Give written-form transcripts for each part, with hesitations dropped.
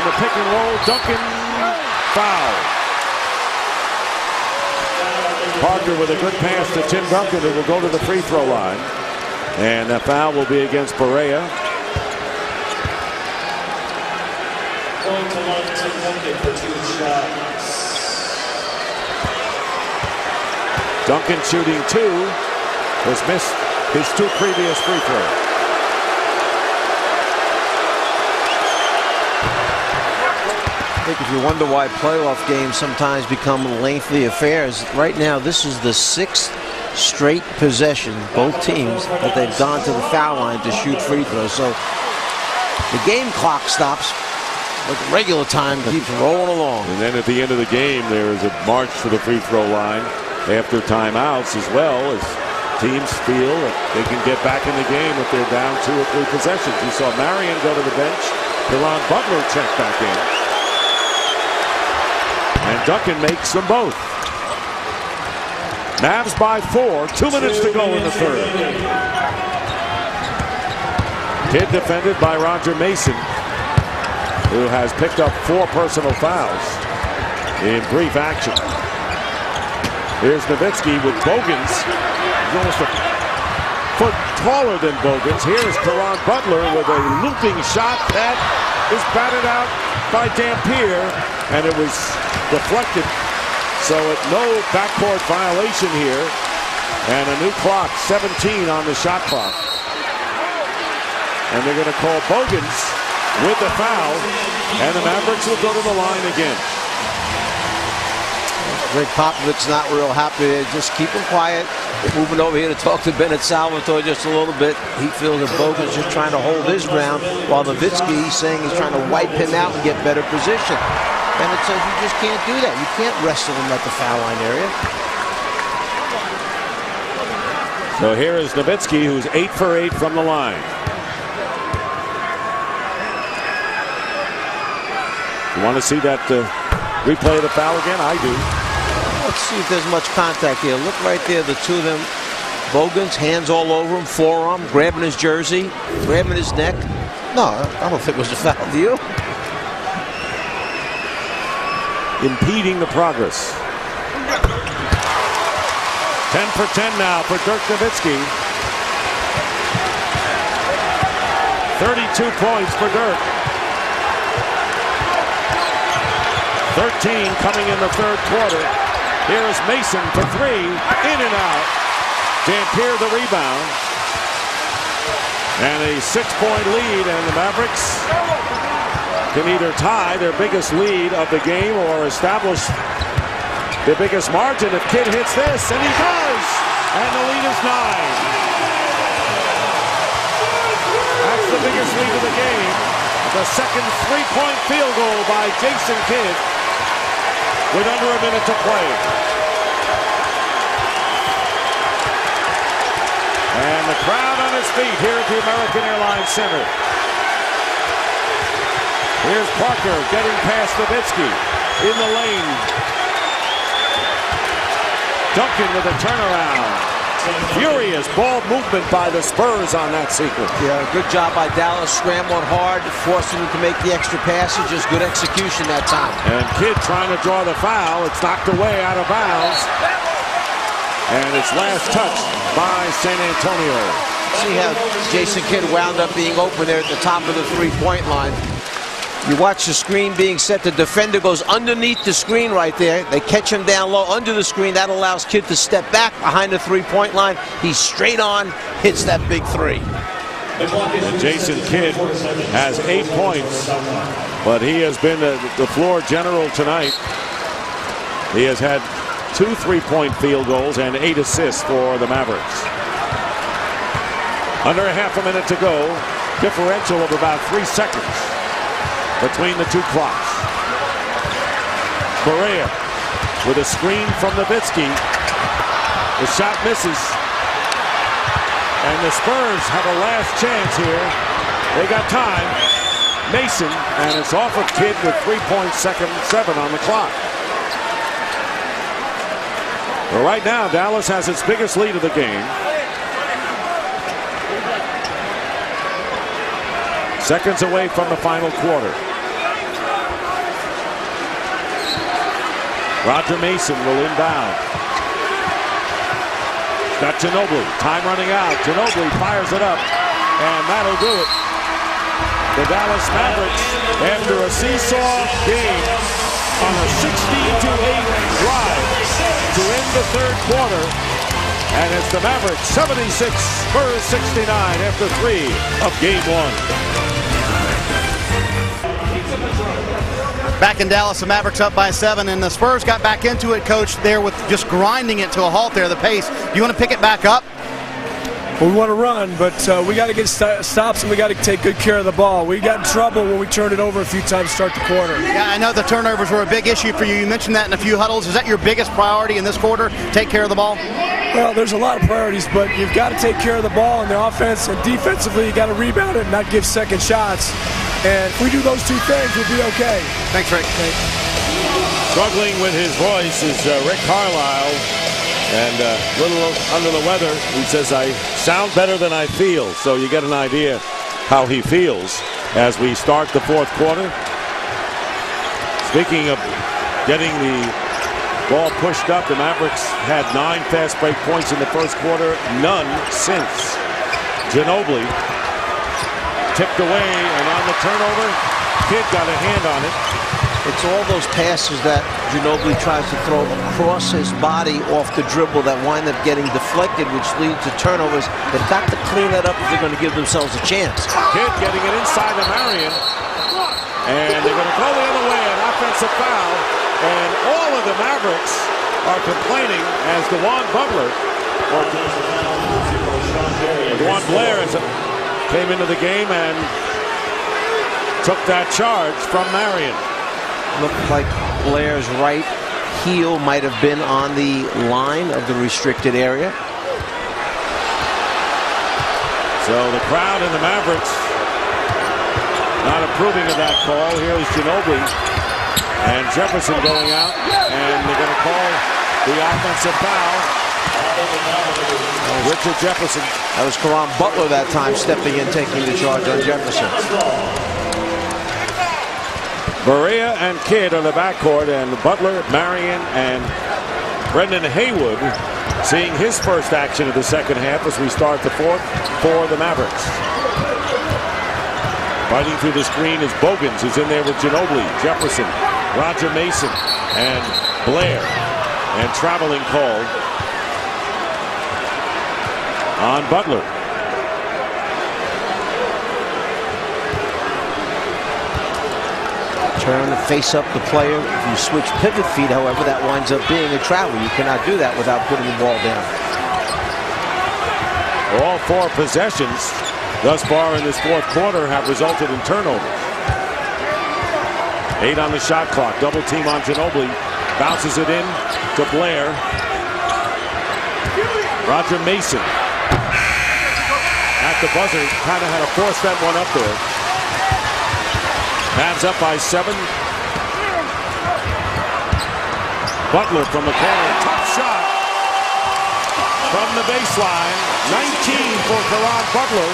on the pick and roll. Duncan, foul. Parker with a good pass to Tim Duncan, who will go to the free throw line. And that foul will be against Barea. Going to line Tim Duncan for 2 shots. Duncan shooting 2, has missed his 2 previous free throws. I think if you wonder why playoff games sometimes become lengthy affairs, right now this is the 6th straight possession, both teams, that they've gone to the foul line to shoot free throws. So the game clock stops, but the regular time keeps rolling along. And then at the end of the game, there is a march to the free throw line after timeouts, as well as teams feel that they can get back in the game if they're down 2 or 3 possessions. You saw Marion go to the bench. Caron Butler checked back in. And Duncan makes them both. Mavs by 4. 2 minutes to go in the third. Kidd defended by Roger Mason, who has picked up 4 personal fouls in brief action. Here's Nowitzki with Bogans. He's almost a foot taller than Bogans. Here's Caron Butler with a looping shot that is batted out by Dampier, and it was deflected. So no backcourt violation here, and a new clock, 17 on the shot clock. And they're going to call Bogans with the foul, and the Mavericks will go to the line again. Greg Popovich's not real happy. They just keep him quiet. Moving over here to talk to Bennett Salvatore just a little bit. He feels that Bogan's just trying to hold his ground, while Nowitzki, he's saying he's trying to wipe him out and get better position. Bennett says you just can't do that. You can't wrestle him at the foul line area. So here is Nowitzki, who's 8 for 8 from the line. You want to see that replay of the foul again? I do. Let's see if there's much contact here. Look right there, the two of them. Bogans, hands all over him, forearm, grabbing his jersey, grabbing his neck. No, I don't think it was a foul, do you? Impeding the progress. 10 for 10 now for Dirk Nowitzki. 32 points for Dirk. 13 coming in the third quarter. Here is Mason for 3, in and out. Dampier the rebound. And a 6-point lead, and the Mavericks can either tie their biggest lead of the game or establish the biggest margin if Kidd hits this, and he does! And the lead is 9. That's the biggest lead of the game. The second 3-point field goal by Jason Kidd with under a minute to play. And the crowd on its feet here at the American Airlines Center. Here's Parker getting past Nowitzki in the lane. Duncan with a turnaround. Furious ball movement by the Spurs on that sequence. Yeah, good job by Dallas, scrambling hard, forcing him to make the extra passages. Good execution that time. And Kidd trying to draw the foul. It's knocked away out of bounds. And it's last touched by San Antonio. See how Jason Kidd wound up being open there at the top of the three-point line. You watch the screen being set. The defender goes underneath the screen right there. They catch him down low under the screen. That allows Kidd to step back behind the three-point line. He's straight on, hits that big 3. And Jason Kidd has 8 points, but he has been the floor general tonight. He has had 2 3-point field goals and 8 assists for the Mavericks. Under a half a minute to go. Differential of about 3 seconds between the two clocks. Barea with a screen from Nowitzki. The shot misses. And the Spurs have a last chance here. They got time. Mason, and it's off of Kidd with 3.7 on the clock. Well, right now, Dallas has its biggest lead of the game. Seconds away from the final quarter. Roger Mason will inbound. Got Ginobili. Time running out. Ginobili fires it up. And that'll do it. The Dallas Mavericks, after a seesaw game on a 16-8 drive to end the third quarter. And it's the Mavericks 76, Spurs 69 after 3 of game 1. Back in Dallas, the Mavericks up by 7, and the Spurs got back into it, Coach, there with just grinding it to a halt there, the pace. Do you want to pick it back up? Well, we want to run, but we got to get stops and we got to take good care of the ball. We got in trouble when we turned it over a few times to start the quarter. Yeah, I know the turnovers were a big issue for you. You mentioned that in a few huddles. Is that your biggest priority in this quarter, take care of the ball? Well, there's a lot of priorities, but you've got to take care of the ball on the offense, and defensively you got to rebound it and not give second shots. And if we do those two things, we'll be okay. Thanks, Rick. Struggling with his voice is Rick Carlisle, and a little under the weather. He says, I sound better than I feel. So you get an idea how he feels as we start the fourth quarter. Speaking of getting the ball pushed up, the Mavericks had 9 fast break points in the first quarter, none since. Ginobili tipped away, and on the turnover, Kidd got a hand on it. It's all those passes that Ginobili tries to throw across his body off the dribble that wind up getting deflected, which leads to turnovers. They've got to clean that up if they're going to give themselves a chance. Kidd getting it inside to Marion, and they're going to go the other way, an offensive foul, and all of the Mavericks are complaining as DeJuan Butler, or DeJuan Blair came into the game and took that charge from Marion. Looked like Blair's right heel might have been on the line of the restricted area. So the crowd and the Mavericks not approving of that call. Here is Ginobili and Jefferson going out, and they're going to call the offensive foul. Richard Jefferson. That was Caron Butler that time stepping in, taking the charge on Jefferson. Berea and Kidd on the backcourt, and Butler, Marion, and Brendan Haywood seeing his first action of the second half as we start the fourth for the Mavericks. Fighting through the screen is Bogans, who's in there with Ginobili, Jefferson, Roger Mason, and Blair. And traveling call on Butler. Turn to face up the player. If you switch pivot feet, however, that winds up being a travel. You cannot do that without putting the ball down. All 4 possessions thus far in this fourth quarter have resulted in turnovers. 8 on the shot clock. Double team on Ginobili. Bounces it in to Blair. Roger Mason at the buzzer. Kind of had to force that one up there. Mavs up by 7. Butler from the corner. Tough shot from the baseline. 19 for Caron Butler.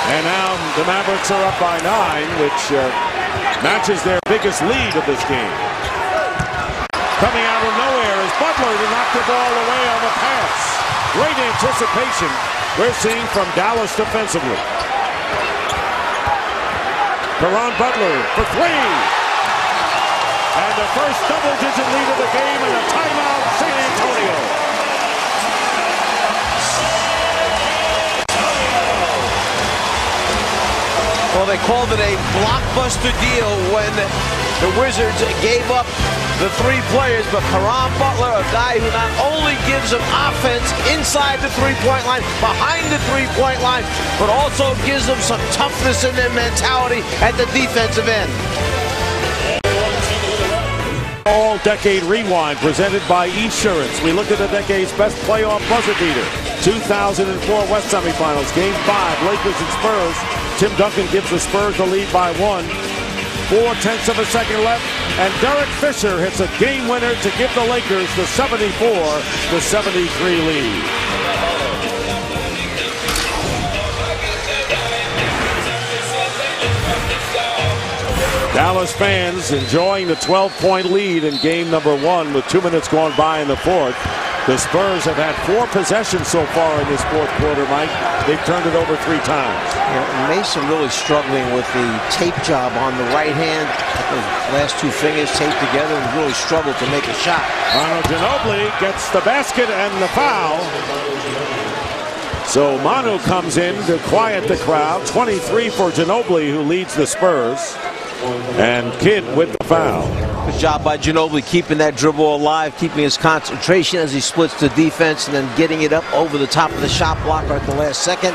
And now the Mavericks are up by 9, which matches their biggest lead of this game. Coming out of nowhere is Butler to knock the ball away on the pass. Great anticipation we're seeing from Dallas defensively. Caron Butler for 3. And the first double-digit lead of the game, and a timeout, San Antonio. Well, they called it a blockbuster deal when the Wizards gave up the 3 players, but Caron Butler, a guy who not only gives them offense inside the three-point line, behind the three-point line, but also gives them some toughness in their mentality at the defensive end. All-Decade Rewind presented by Esurance. We look at the decade's best playoff buzzer beater. 2004 West Semifinals, Game 5, Lakers and Spurs. Tim Duncan gives the Spurs the lead by 1. 4/10 of a second left, and Derek Fisher hits a game winner to give the Lakers the 74-73 lead. Dallas fans enjoying the 12-point lead in game number 1 with 2 minutes gone by in the fourth. The Spurs have had 4 possessions so far in this fourth quarter, Mike. They've turned it over 3 times. Yeah, Mason really struggling with the tape job on the right hand. Those last 2 fingers taped together and really struggled to make a shot. Manu Ginobili gets the basket and the foul. So Manu comes in to quiet the crowd. 23 for Ginobili, who leads the Spurs. And Kidd with the foul. Good job by Ginobili keeping that dribble alive, keeping his concentration as he splits the defense and then getting it up over the top of the shot blocker at the last second.